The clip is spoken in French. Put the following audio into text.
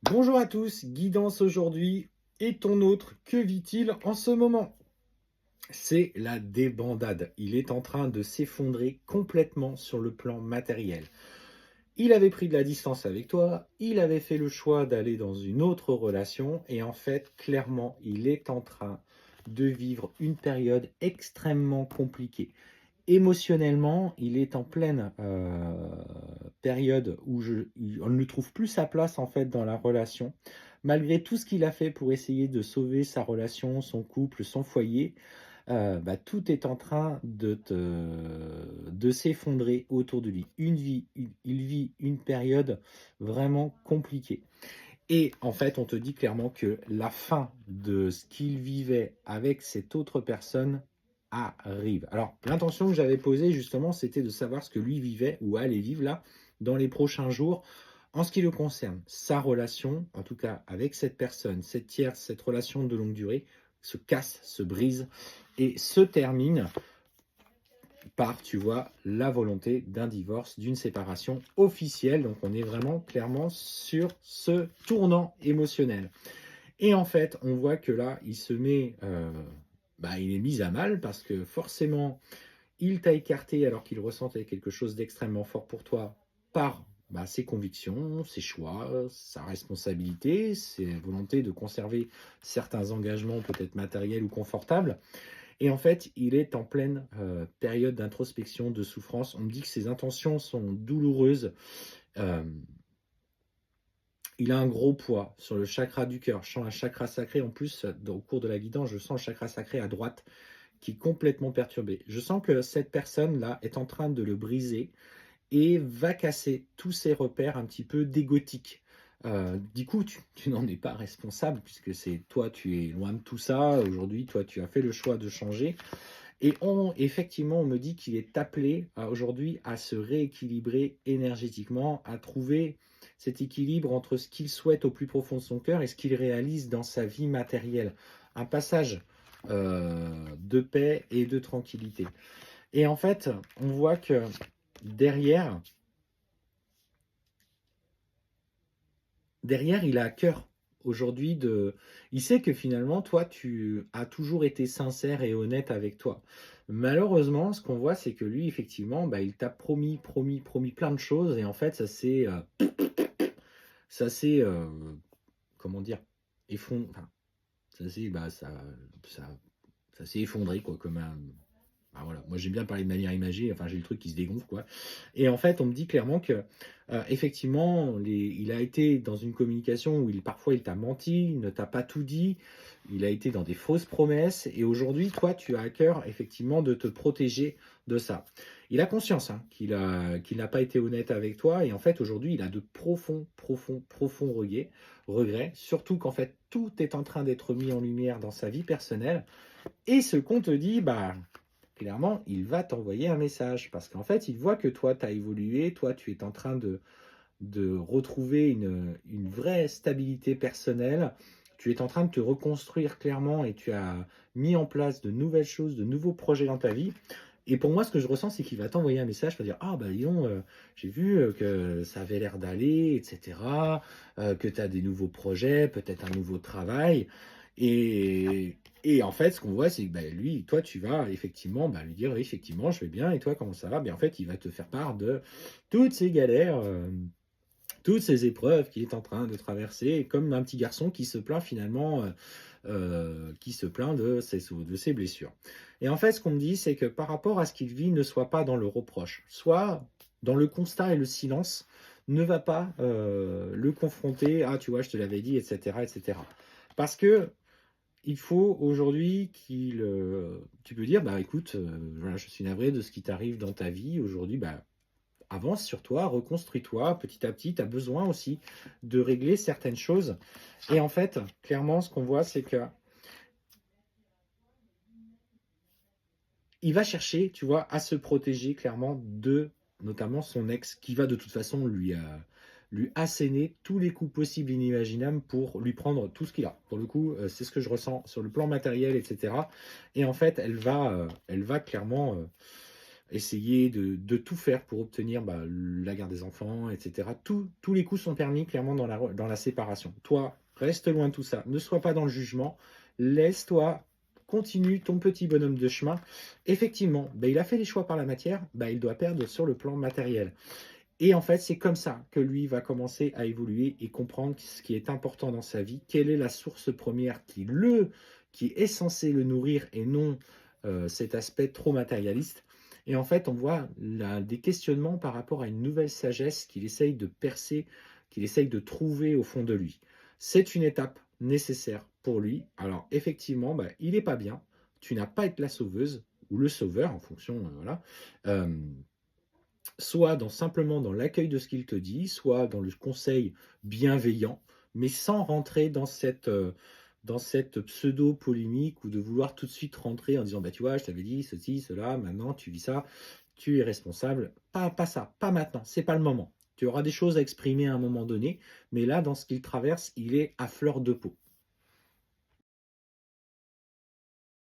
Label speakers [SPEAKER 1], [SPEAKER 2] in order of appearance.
[SPEAKER 1] Bonjour à tous, guidance aujourd'hui et ton autre, que vit-il en ce moment? C'est la débandade. Il est en train de s'effondrer complètement sur le plan matériel. Il avait pris de la distance avec toi, il avait fait le choix d'aller dans une autre relation et en fait, clairement, il est en train de vivre une période extrêmement compliquée. Émotionnellement, il est en pleine période où on ne trouve plus sa place en fait dans la relation. Malgré tout ce qu'il a fait pour essayer de sauver sa relation, son couple, son foyer, tout est en train de s'effondrer autour de lui. Il vit une période vraiment compliquée. Et en fait, on te dit clairement que la fin de ce qu'il vivait avec cette autre personne arrive. Alors, l'intention que j'avais posée justement, c'était de savoir ce que lui vivait ou allait vivre là dans les prochains jours en ce qui le concerne. Sa relation, en tout cas avec cette personne, cette tierce, cette relation de longue durée, se casse, se brise et se termine par, tu vois, la volonté d'un divorce, d'une séparation officielle. Donc, on est vraiment clairement sur ce tournant émotionnel. Et en fait, on voit que là, il se met, il est mis à mal parce que forcément, il t'a écarté alors qu'il ressentait quelque chose d'extrêmement fort pour toi par ses convictions, ses choix, sa responsabilité, ses volontés de conserver certains engagements peut-être matériels ou confortables. Et en fait, il est en pleine période d'introspection, de souffrance. On me dit que ses intentions sont douloureuses. Euh, il a un gros poids sur le chakra du cœur. Je sens un chakra sacré. En plus, au cours de la guidance, je sens le chakra sacré à droite qui est complètement perturbé. Je sens que cette personne-là est en train de le briser et va casser tous ses repères un petit peu d'égotique. Du coup, tu n'en es pas responsable puisque c'est toi, tu es loin de tout ça. Aujourd'hui, toi, tu as fait le choix de changer. Et effectivement, on me dit qu'il est appelé aujourd'hui à se rééquilibrer énergétiquement, à trouver cet équilibre entre ce qu'il souhaite au plus profond de son cœur et ce qu'il réalise dans sa vie matérielle. Un passage de paix et de tranquillité. Et en fait, on voit que derrière, derrière, il a à cœur aujourd'hui de... Il sait que finalement, toi, tu as toujours été sincère et honnête avec toi. Malheureusement, ce qu'on voit, c'est que lui, effectivement, il t'a promis plein de choses et en fait, ça s'est, comment dire, effondré. Enfin, ça s'est, ça, ça s'est effondré, quoi, comme un... voilà. Moi, j'aime bien parler de manière imagée, enfin, j'ai le truc qui se dégonfle, quoi. Et en fait, on me dit clairement que, effectivement, il a été dans une communication où parfois il t'a menti, il ne t'a pas tout dit, il a été dans des fausses promesses, et aujourd'hui, toi, tu as à cœur, effectivement, de te protéger de ça. Il a conscience qu'il n'a pas été honnête avec toi, et en fait, aujourd'hui, il a de profonds regrets, surtout qu'en fait, tout est en train d'être mis en lumière dans sa vie personnelle, et ce qu'on te dit, clairement, il va t'envoyer un message parce qu'en fait, il voit que toi, tu as évolué, toi, tu es en train de retrouver une vraie stabilité personnelle, tu es en train de te reconstruire clairement et tu as mis en place de nouvelles choses, de nouveaux projets dans ta vie. Et pour moi, ce que je ressens, c'est qu'il va t'envoyer un message, il va dire: Ah, dis donc, j'ai vu que ça avait l'air d'aller, etc., que tu as des nouveaux projets, peut-être un nouveau travail. Et en fait, ce qu'on voit, c'est que lui, toi, tu vas effectivement lui dire: Oui, effectivement, je vais bien, et toi, comment ça va? En fait, il va te faire part de toutes ces galères, toutes ces épreuves qu'il est en train de traverser, comme un petit garçon qui se plaint finalement, qui se plaint de ses blessures. Et en fait, ce qu'on me dit, c'est que par rapport à ce qu'il vit, ne soit pas dans le reproche, soit dans le constat et le silence, ne va pas le confronter: Ah, tu vois, je te l'avais dit, etc., etc. Parce que il faut aujourd'hui tu peux dire: écoute, voilà, je suis navré de ce qui t'arrive dans ta vie aujourd'hui, avance sur toi, reconstruis-toi petit à petit. Tu as besoin aussi de régler certaines choses. Et en fait, clairement, ce qu'on voit, c'est que il va chercher, tu vois, à se protéger clairement de notamment son ex, qui va de toute façon lui asséner tous les coups possibles et inimaginables pour lui prendre tout ce qu'il a. Pour le coup, c'est ce que je ressens sur le plan matériel, etc. Et en fait, elle va clairement essayer de tout faire pour obtenir la garde des enfants, etc. Tous les coups sont permis clairement dans la séparation. Toi, reste loin de tout ça. Ne sois pas dans le jugement. Laisse-toi, continue ton petit bonhomme de chemin. Effectivement, il a fait les choix par la matière, il doit perdre sur le plan matériel. Et en fait, c'est comme ça que lui va commencer à évoluer et comprendre ce qui est important dans sa vie, quelle est la source première qui est censée le nourrir et non cet aspect trop matérialiste. Et en fait, on voit des questionnements par rapport à une nouvelle sagesse qu'il essaye de percer, qu'il essaye de trouver au fond de lui. C'est une étape nécessaire pour lui. Alors effectivement, il n'est pas bien. Tu n'as pas à être la sauveuse ou le sauveur en fonction, voilà. Soit simplement dans l'accueil de ce qu'il te dit, soit dans le conseil bienveillant, mais sans rentrer dans cette pseudo-polémique ou de vouloir tout de suite rentrer en disant tu vois, je t'avais dit ceci, cela, maintenant tu vis ça, tu es responsable. Pas ça, pas maintenant, c'est pas le moment. Tu auras des choses à exprimer à un moment donné, mais là, dans ce qu'il traverse, il est à fleur de peau.